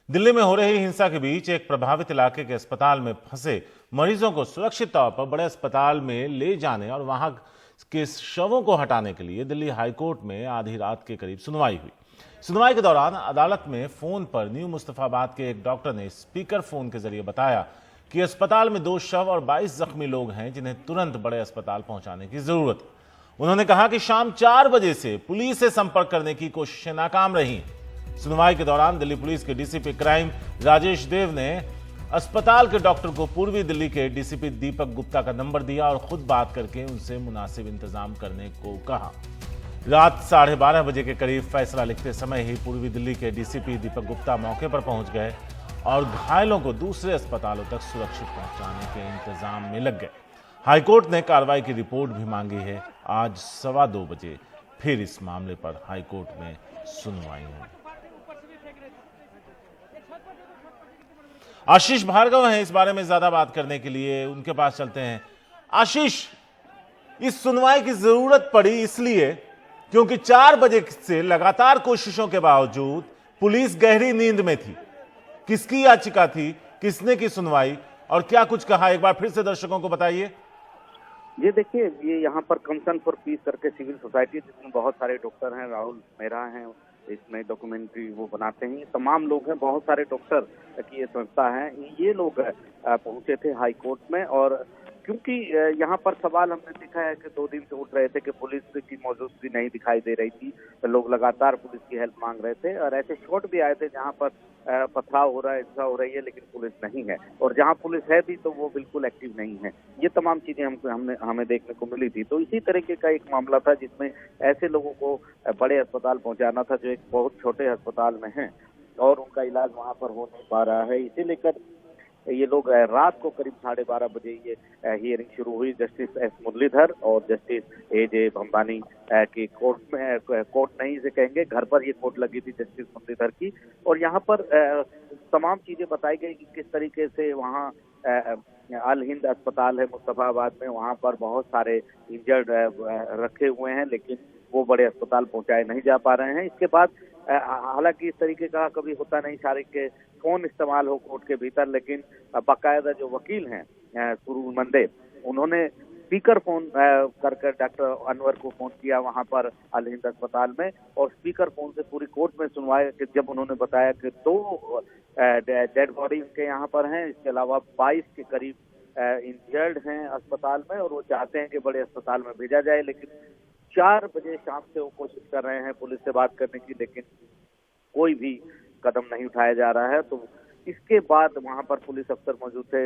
दिल्ली में हो रही हिंसा के बीच एक प्रभावित इलाके के अस्पताल में फंसे मरीजों को सुरक्षित तौर पर बड़े अस्पताल में ले जाने और वहां के शवों को हटाने के लिए दिल्ली हाईकोर्ट में आधी रात के करीब सुनवाई हुई। सुनवाई के दौरान अदालत में फोन पर न्यू मुस्तफाबाद के एक डॉक्टर ने स्पीकर फोन के जरिए बताया कि अस्पताल में 2 शव और 22 जख्मी लोग हैं जिन्हें तुरंत बड़े अस्पताल पहुंचाने की जरूरत है। उन्होंने कहा कि शाम 4 बजे से पुलिस से संपर्क करने की कोशिशें नाकाम रही। सुनवाई के दौरान दिल्ली पुलिस के डीसीपी क्राइम राजेश देव ने अस्पताल के डॉक्टर को पूर्वी दिल्ली के डीसीपी दीपक गुप्ता का नंबर दिया और खुद बात करके उनसे मुनासिब इंतजाम करने को कहा। रात 12:30 बजे के करीब फैसला लिखते समय ही पूर्वी दिल्ली के डीसीपी दीपक गुप्ता मौके पर पहुंच गए और घायलों को दूसरे अस्पतालों तक सुरक्षित पहुंचाने के इंतजाम में लग गए। हाईकोर्ट ने कार्रवाई की रिपोर्ट भी मांगी है। आज 2:15 बजे फिर इस मामले पर हाईकोर्ट में सुनवाई होगी। आशीष भार्गव हैं इस बारे में ज्यादा बात करने के लिए, उनके पास चलते हैं। आशीष, इस सुनवाई की जरूरत पड़ी इसलिए क्योंकि 4 बजे से लगातार कोशिशों के बावजूद पुलिस गहरी नींद में थी। किसकी याचिका थी, किसने की सुनवाई और क्या कुछ कहा, एक बार फिर से दर्शकों को बताइए। ये देखिए, ये यहाँ पर कंसर्न फॉर पीस करके सिविल सोसाइटी जिसमें बहुत सारे डॉक्टर हैं, राहुल मेहरा हैं, इसमें डॉक्यूमेंट्री वो बनाते हैं, तमाम लोग हैं, बहुत सारे डॉक्टर की ये संस्था है। ये लोग पहुंचे थे हाई कोर्ट में और क्योंकि यहाँ पर सवाल हमने देखा है कि 2 दिन से उठ रहे थे कि पुलिस की मौजूदगी नहीं दिखाई दे रही थी, तो लोग लगातार पुलिस की हेल्प मांग रहे थे और ऐसे शॉट भी आए थे जहाँ पर पथराव हो रहा है, हिंसा हो रही है, लेकिन पुलिस नहीं है और जहाँ पुलिस है भी तो वो बिल्कुल एक्टिव नहीं है। ये तमाम चीजें हमें देखने को मिली थी। तो इसी तरीके का एक मामला था जिसमें ऐसे लोगों को बड़े अस्पताल पहुंचाना था जो एक बहुत छोटे अस्पताल में है और उनका इलाज वहां पर हो नहीं पा रहा है। इसी लेकर ये लोग रात को करीब 12:30 बजे ये हियरिंग शुरू हुई जस्टिस एस मुरलीधर और जस्टिस ए.जे. भंबानी की कोर्ट में, कोर्ट नहीं इसे कहेंगे, घर पर ये कोर्ट लगी थी जस्टिस मुरलीधर की और यहाँ पर तमाम चीजें बताई गई कि किस तरीके से वहाँ अल हिंद अस्पताल है मुस्तफाबाद में, वहाँ पर बहुत सारे इंजर्ड रखे हुए हैं लेकिन वो बड़े अस्पताल पहुंचाए नहीं जा पा रहे हैं। इसके बाद हालांकि इस तरीके का कभी होता नहीं, सारे के फोन इस्तेमाल हो कोर्ट के भीतर, लेकिन बाकायदा जो वकील हैं सुरूर मंदे, उन्होंने स्पीकर फोन कर डॉक्टर अनवर को फोन किया वहां पर अल हिंद अस्पताल में और स्पीकर फोन से पूरी कोर्ट में सुनवाई कि जब उन्होंने बताया कि 2 डेड बॉडी उनके यहाँ पर हैं, इसके अलावा 22 के करीब इंजर्ड हैं अस्पताल में और वो चाहते हैं कि बड़े अस्पताल में भेजा जाए, लेकिन 4 बजे शाम से वो कोशिश कर रहे हैं पुलिस से बात करने की, लेकिन कोई भी कदम नहीं उठाया जा रहा है। तो इसके बाद वहां पर पुलिस अफसर मौजूद थे,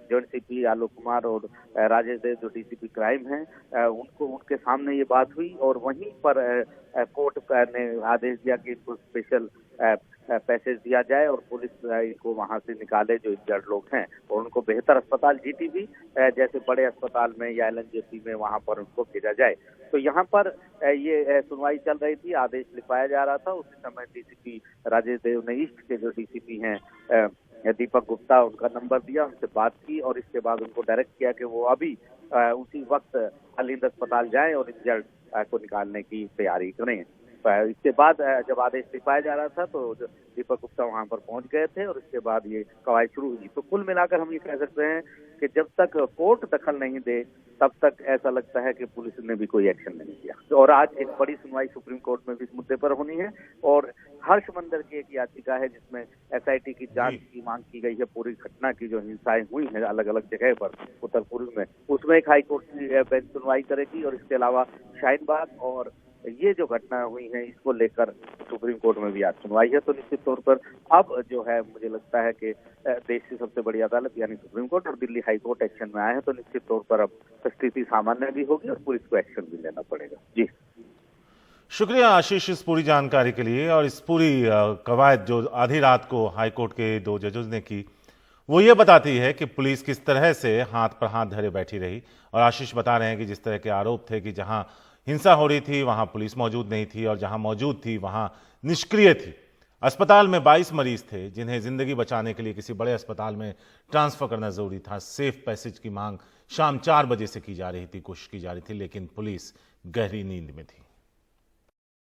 जॉइंट सीपी आलोक कुमार और राजेश देव जो डीसीपी क्राइम हैं, उनके सामने ये बात हुई और वहीं पर कोर्ट ने आदेश दिया कि इनको स्पेशल पैसेज दिया जाए और पुलिस इनको वहां से निकाले जो इंजर्ड लोग हैं और उनको बेहतर अस्पताल जीटीबी जैसे बड़े अस्पताल में या एलएनजेपी में वहां पर उनको भेजा जाए। तो यहाँ पर ये सुनवाई चल रही थी, आदेश लिखवाया जा रहा था। उसी समय डीसीपी राजेश देव ने ईस्ट के जो डीसीपी हैं दीपक गुप्ता, उनका नंबर दिया, उनसे बात की और इसके बाद उनको डायरेक्ट किया कि वो अभी उसी वक्त अल हिंद अस्पताल जाएं और इंजर्ड को निकालने की तैयारी करें। इसके बाद जब आदेश लिखवाया जा रहा था तो दीपक गुप्ता वहां पर पहुंच गए थे और इसके बाद ये कवायद शुरू हुई। तो कुल मिलाकर हम ये कह सकते हैं कि जब तक कोर्ट दखल नहीं दे तब तक ऐसा लगता है कि पुलिस ने भी कोई एक्शन नहीं किया। और आज एक बड़ी सुनवाई सुप्रीम कोर्ट में भी इस मुद्दे पर होनी है और हर्ष मंदर की एक याचिका है जिसमें एसआईटी की जांच की मांग की गई है पूरी घटना की, जो हिंसाएं हुई हैं अलग अलग जगह पर उत्तर पूर्व में, उसमें एक हाईकोर्ट की बेंच सुनवाई करेगी और इसके अलावा शाहीन बाग और ये जो घटना हुई है इसको लेकर सुप्रीम कोर्ट में भी आज सुनवाई है। तो निश्चित तौर पर अब जो है मुझे लगता है कि देश की सबसे बड़ी अदालत यानी सुप्रीम कोर्ट और दिल्ली हाई कोर्ट एक्शन में आए हैं, तो निश्चित तौर पर अब स्थिति सामान्य भी होगी और पुलिस को एक्शन भी लेना पड़ेगा। जी शुक्रिया आशीष इस पूरी जानकारी के लिए। और इस पूरी कवायद जो आधी रात को हाईकोर्ट के 2 जजों ने की वो ये बताती है कि पुलिस किस तरह से हाथ पर हाथ धरे बैठी रही। और आशीष बता रहे हैं कि जिस तरह के आरोप थे कि जहां हिंसा हो रही थी वहां पुलिस मौजूद नहीं थी और जहां मौजूद थी वहां निष्क्रिय थी। अस्पताल में 22 मरीज थे जिन्हें जिंदगी बचाने के लिए किसी बड़े अस्पताल में ट्रांसफर करना जरूरी था। सेफ पैसेज की मांग शाम 4 बजे से की जा रही थी, कोशिश की जा रही थी, लेकिन पुलिस गहरी नींद में थी।